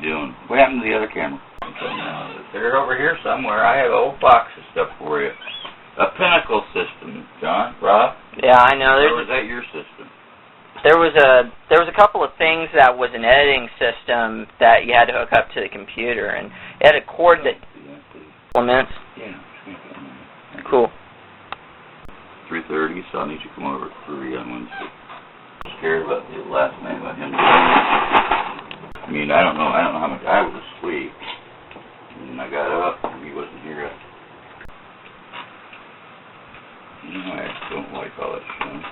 you doing? What happened to the other camera? They're over here somewhere. I have a whole box of stuff for you. A Pinnacle system, John, Rob? Yeah, I know. Or was that your system? There was a couple of things that was an editing system that you had to hook up to the computer, and it had a cord that elements. Yeah. Cool. 3:30, so I need you to come over at 3 on Wednesday. Scared about the last night about him. I mean, I don't know how much I was asleep. And I got up and he wasn't here. You know, I don't like all that shit.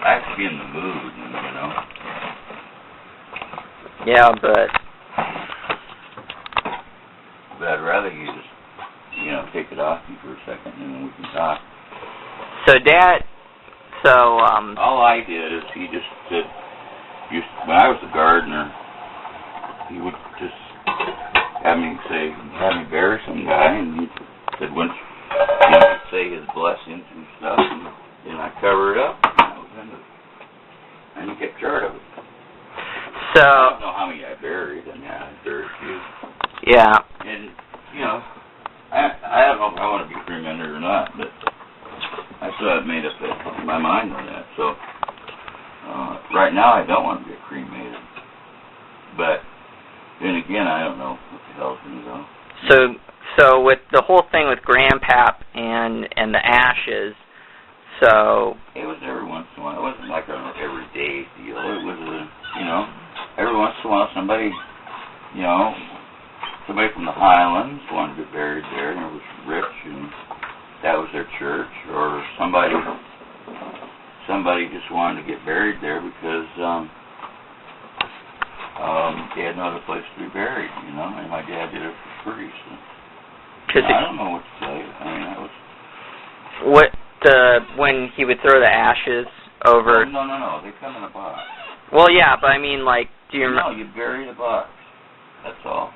I have to be in the mood, you know. Yeah, but I'd rather you just, you know, take it off me for a second and then we can talk. So, Dad, all I did is he just said, when I was the gardener, he would just have me bury some guy, and he said, once, you know, he'd say his blessings and stuff, and I cover it up, and he kept chart of it. So, I don't know how many I buried, and I buried a few. Yeah. And, you know, I don't know if I want to be cremated or not, but I still haven't made up my mind on that. So, right now I don't want to get cremated. But then again, I don't know what the hell's going to go. So with the whole thing with Grandpap and the ashes, so it was every once in a while. It wasn't like an everyday deal. It was, you know, every once in a while somebody from the Highlands wanted to be buried there, and it was rich, and that was their church, or somebody just wanted to get buried there because they had no other place to be buried, you know, and my dad did it for free. So I don't know what to tell you. I mean, that was when he would throw the ashes over. No, they come in a box. Well, yeah, but I mean, like, do you remember? No, you bury the box. That's all.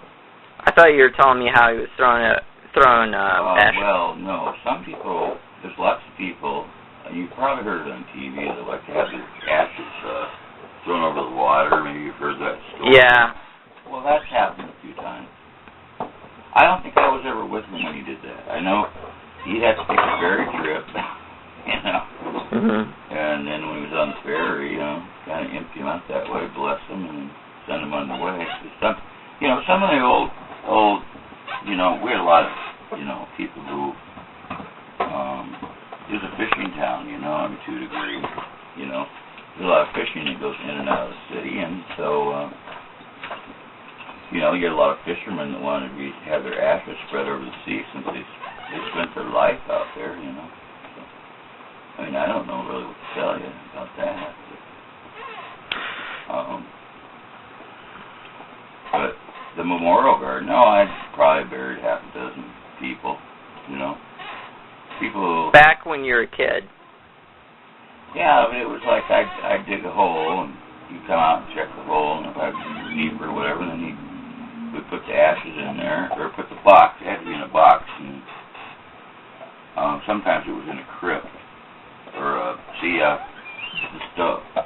I thought you were telling me how he was throwing ashes. Well, no. Some people, there's lots of people, you've probably heard it on TV, that like to have their ashes thrown over the water. Maybe you've heard that story. Yeah. Well, that's happened a few times. I don't think I was ever with him when he did that. I know he had to take a ferry trip, you know. Mm-hmm. And then when he was on the ferry, you know, kind of empty him out that way, bless him, and send him on the way. Some of the old, you know, we had a lot of, you know, people who, it was a fishing town, you know, I mean, 2 degrees, you know. There's a lot of fishing that goes in and out of the city, and so, you know, you get a lot of fishermen that want to have their ashes spread over the sea since they spent their life out there, you know. So, I mean, I don't know really what to tell you about that. But the memorial garden, I'd probably buried half a dozen people, you know. People. Back when you were a kid. Yeah, I mean, it was like I'd dig a hole, and you'd come out and check the hole, and if I was deep or whatever, then we'd put the ashes in there, or put the box. It had to be in a box, and sometimes it was in a crypt, or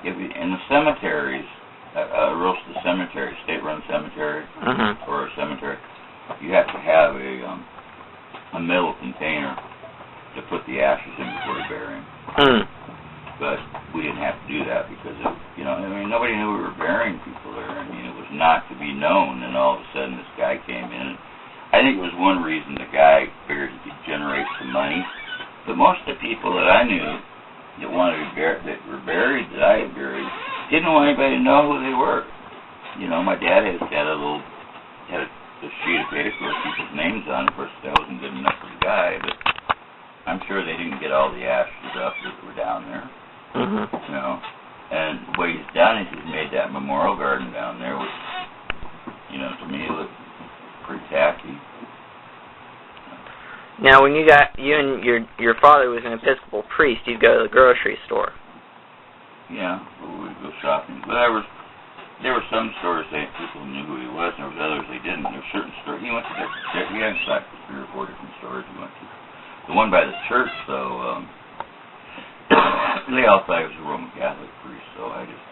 in the cemeteries, the cemetery, state-run cemetery, mm-hmm. or a cemetery, you have to have a metal container to put the ashes in before you bury them. Mm. But we didn't have to do that because of, you know, I mean, nobody knew we were burying people there. I mean, it was not to be known, and all of a sudden this guy came in. And I think it was one reason the guy figured he could generate some money. But most of the people that I knew that wanted to be buried, that were buried, that I had buried, didn't want anybody to know who they were. You know, my dad had a sheet of paper with people's names on. Of course, that wasn't good enough for the guy, but I'm sure they didn't get all the ashes up that were down there. Mm-hmm. You know, and what he's done is he's made that memorial garden down there, which, you know, to me looked pretty tacky. Now, when you and your father was an Episcopal priest, you'd go to the grocery store. Yeah, we'd go shopping. But there were some stores that people knew who he was, and there was others they didn't. There were certain stores he went to. He had like 3 or 4 different stores he went to. The one by the church, though. They all thought he was a Roman Catholic priest, so I just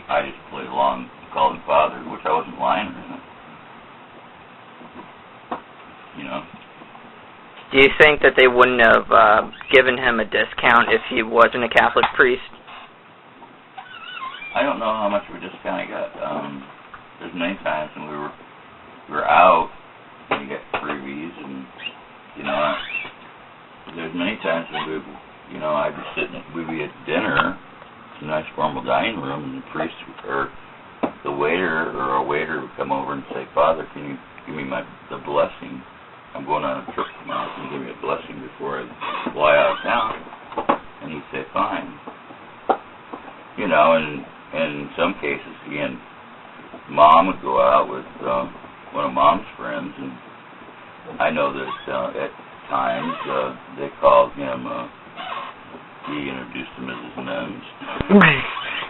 I just played along, called him father, which I wasn't lying or anything. You know? Do you think that they wouldn't have given him a discount if he wasn't a Catholic priest? I don't know how much of a discount I got. There's many times when we were out and you get freebies, and you know, there's many times when I'd be sitting, we'd be at dinner, a nice formal dining room, and the priest or the waiter or a waiter would come over and say, "Father, can you give me the blessing? I'm going on a trip tomorrow. Can you give me a blessing before I fly out of town?" And he'd say, "Fine." You know, and in some cases, again, Mom would go out with one of Mom's friends, and I know that at times they called him, he introduced them as his nuns.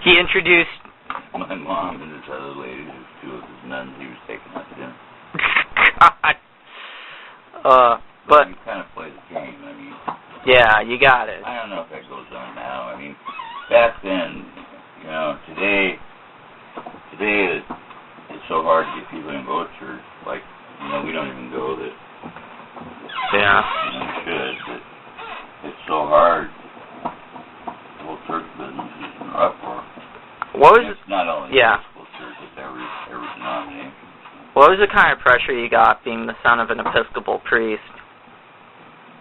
He introduced my mom and this other lady, who's two of his nuns he was taking out to dinner. God. But you kind of play the game. I mean, yeah, you got it. I don't know if that goes on now. I mean, back then, you know, today it's so hard to get people to go to church. Like, you know, we don't even go that. Yeah. You know, we should, but it's so hard. The whole church business is in uproar. What was it's not only yeah. the Episcopal church, it's every denomination. What was the kind of pressure you got being the son of an Episcopal priest?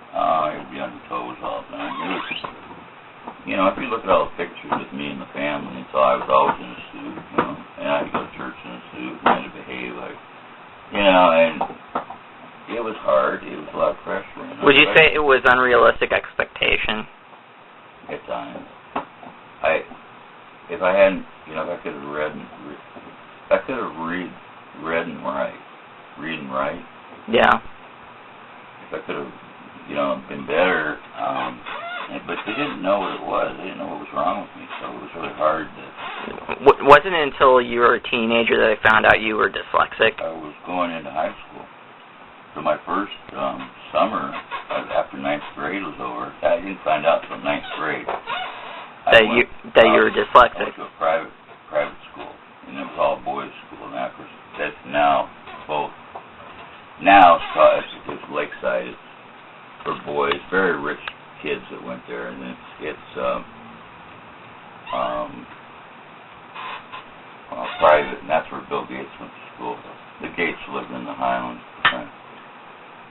I'd be on the toes all the time. It was, you know, if you look at all the pictures with me and the family, so I was always in a suit, you know, and I had to go to church in a suit, and I had to behave like, you know, and it was hard. It was a lot of pressure. You know? Would you say it was unrealistic expectation? At times. If I hadn't, you know, if I could have read and write. Yeah. If I could have, you know, been better, but they didn't know what it was. They didn't know what was wrong with me, so it was really hard to... Wasn't it until you were a teenager that they found out you were dyslexic? I was going into high school. So my first summer, after 9th grade was over, I didn't find out until 9th grade. That you were dyslexic. I went to a private school, and it was all boys' school. And of course, that's now both. Now it's Lakeside. It's for boys, very rich kids that went there, and it's private, and that's where Bill Gates went to school. The Gates lived in the Highlands,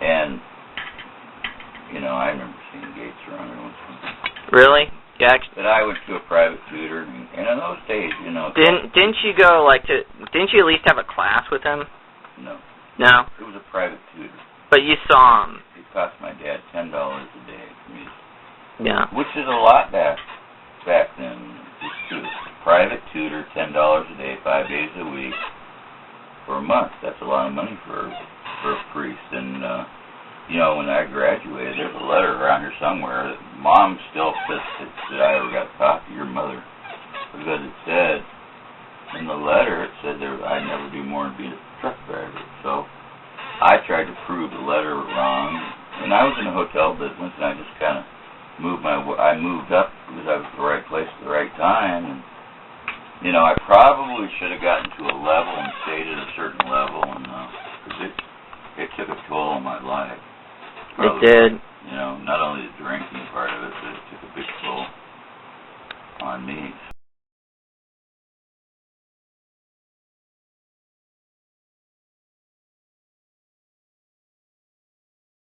and you know, I remember seeing Gates around there once. Really? Yeah. But I went to a private tutor, and in those days, you know. Didn't you go Didn't you at least have a class with him? No. No. It was a private tutor. But you saw him. It cost my dad $10 a day for me. Yeah. Which is a lot back then. Just to private tutor, $10 a day, 5 days a week, for a month. That's a lot of money for a priest. And you know, when I graduated, there's a letter around here somewhere that Mom still pissed that I ever got a copy, your mother, because it said in the letter, it said I'd never do more than be a truck driver. So I tried to prove the letter wrong, and I was in the hotel business, and I just kind of moved up because I was at the right place at the right time, and you know, I probably should have gotten to a level and stayed at a certain level, and because it took a toll on my life. It Probably, did. You know, not only the drinking part of it, but it took a big toll on me.